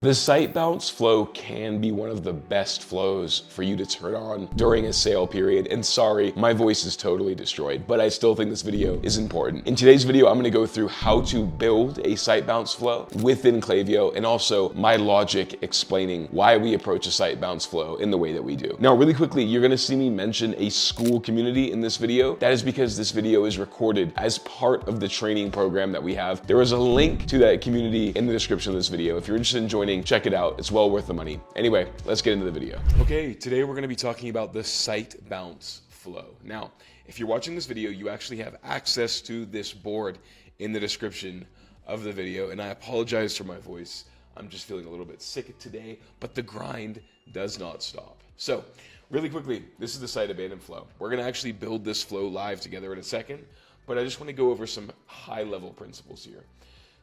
The site bounce flow can be one of the best flows for you to turn on during a sale period. And sorry, my voice is totally destroyed, but I still think this video is important. In today's video, I'm gonna go through how to build a site bounce flow within Klaviyo, and also my logic explaining why we approach a site bounce flow in the way that we do. Now, really quickly, you're gonna see me mention a school community in this video. That is because this video is recorded as part of the training program that we have. There is a link to that community in the description of this video. If you're interested in joining, check it out. It's well worth the money. Anyway, let's get into the video. Okay, today we're going to be talking about the site bounce flow. Now, if you're watching this video, you actually have access to this board in the description of the video, and I apologize for my voice. I'm just feeling a little bit sick today, but the grind does not stop. So, really quickly, this is the site abandon flow. We're going to actually build this flow live together in a second, but I just want to go over some high-level principles here.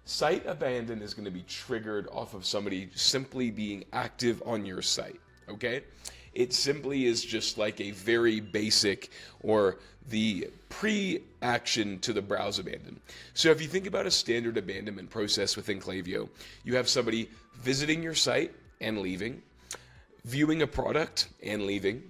Site abandon is going to be triggered off of somebody simply being active on your site, okay? It simply is just like a very basic or the pre-action to the browse abandon. So if you think about a standard abandonment process within Klaviyo, you have somebody visiting your site and leaving, viewing a product and leaving,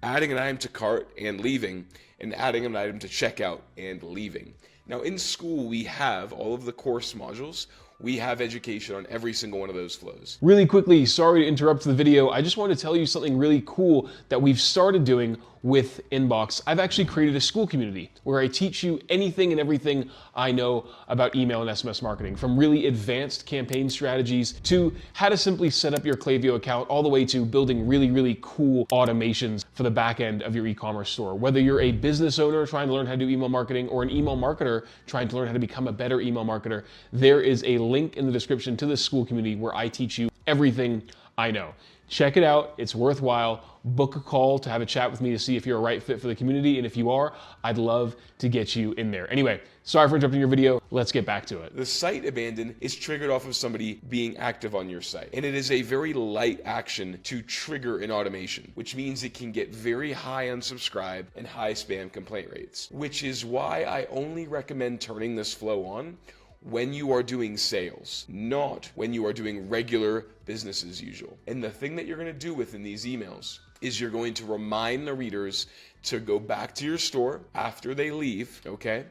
adding an item to cart and leaving, and adding an item to checkout and leaving. Now, in school, we have all of the course modules. We have education on every single one of those flows. Really quickly, sorry to interrupt the video. I just wanted to tell you something really cool that we've started doing with Inbox. I've actually created a school community where I teach you anything and everything I know about email and SMS marketing, from really advanced campaign strategies to how to simply set up your Klaviyo account, all the way to building really cool automations for the back end of your e-commerce store. Whether you're a business owner trying to learn how to do email marketing or an email marketer trying to learn how to become a better email marketer, there is a link in the description to this school community where I teach you everything I know. Check it out, it's worthwhile. Book a call to have a chat with me to see if you're a right fit for the community, and if you are, I'd love to get you in there. Anyway, sorry for interrupting your video, let's get back to it. The site abandon is triggered off of somebody being active on your site, and it is a very light action to trigger an automation, which means it can get very high unsubscribe and high spam complaint rates, which is why I only recommend turning this flow on when you are doing sales, not when you are doing regular business as usual. And the thing that you're going to do within these emails is you're going to remind the readers to go back to your store after they leave, okay?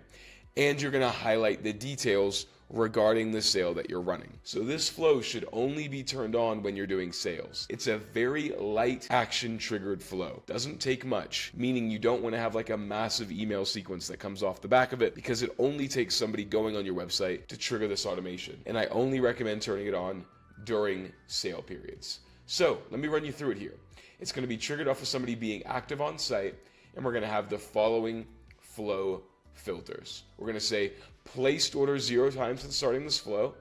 And you're going to highlight the details regarding the sale that you're running. So this flow should only be turned on when you're doing sales. It's a very light action triggered flow. Doesn't take much, meaning you don't want to have like a massive email sequence that comes off the back of it, because it only takes somebody going on your website to trigger this automation. And I only recommend turning it on during sale periods. So let me run you through it here. It's going to be triggered off of somebody being active on site, and we're going to have the following flow filters. We're going to say placed order 0 times since starting this flow,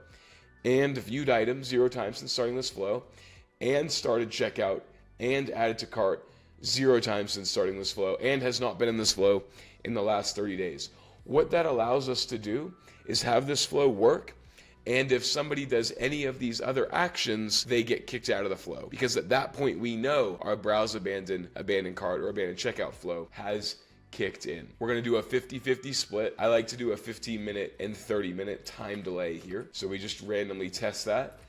and viewed item 0 times since starting this flow, and started checkout and added to cart 0 times since starting this flow, and has not been in this flow in the last 30 days. What that allows us to do is have this flow work, and if somebody does any of these other actions, they get kicked out of the flow, because at that point we know our browse abandon cart, or abandon checkout flow has kicked in. We're going to do a 50-50 split. I like to do a 15-minute and 30-minute time delay here. So we just randomly test that.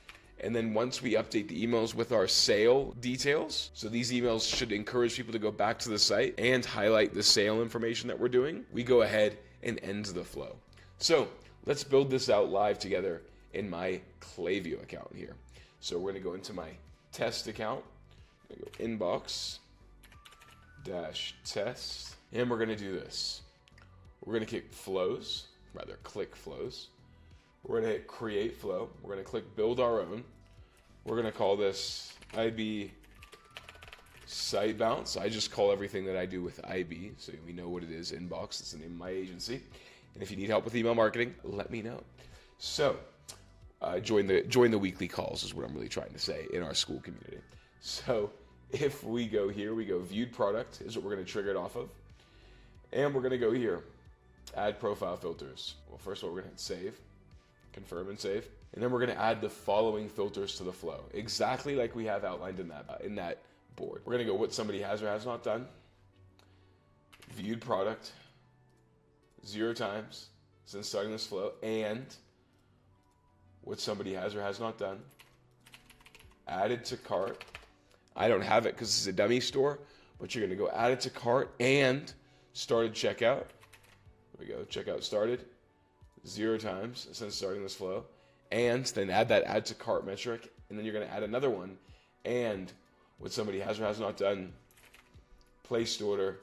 And then once we update the emails with our sale details, so these emails should encourage people to go back to the site and highlight the sale information that we're doing, we go ahead and end the flow. So let's build this out live together in my Klaviyo account here. So we're going to go into my test account. I'm going to go inbox-test. And we're going to do this. We're going to click flows. We're going to hit create flow. We're going to click build our own. We're going to call this IB site bounce. I just call everything that I do with IB, so we know what it is. Inbox, that's the name of my agency. And if you need help with email marketing, let me know. So join the weekly calls is what I'm really trying to say in our school community. So if we go here, we go viewed product is what we're going to trigger it off of. And we're going to go here, add profile filters. Well, first of all, we're going to hit save, confirm and save. And then we're going to add the following filters to the flow, exactly like we have outlined in that board. We're going to go what somebody has or has not done, viewed product 0 times since starting this flow, and what somebody has or has not done, added to cart. I don't have it because it's a dummy store, but you're going to go added to cart and started checkout. There we go, checkout started 0 times since starting this flow. And then add that add to cart metric, and then you're going to add another one. And what somebody has or has not done, placed order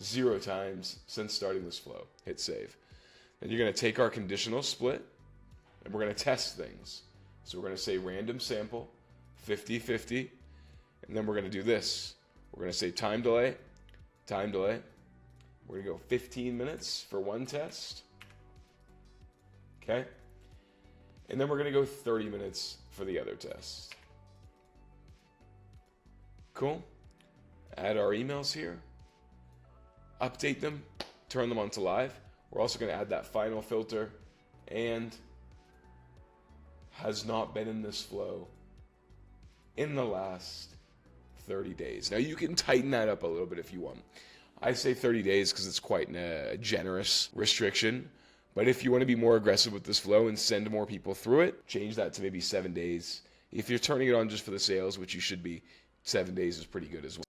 0 times since starting this flow. Hit save. Then you're going to take our conditional split, and we're going to test things. So we're going to say random sample, 50-50, and then we're going to do this. We're going to say time delay. We're going to go 15 minutes for one test. Okay? And then we're going to go 30 minutes for the other test. Cool. Add our emails here. Update them. Turn them onto live. We're also going to add that final filter. And has not been in this flow in the last 30 days. Now you can tighten that up a little bit if you want. I say 30 days because it's quite a generous restriction. But if you want to be more aggressive with this flow and send more people through it, change that to maybe 7 days. If you're turning it on just for the sales, which you should be, 7 days is pretty good as well.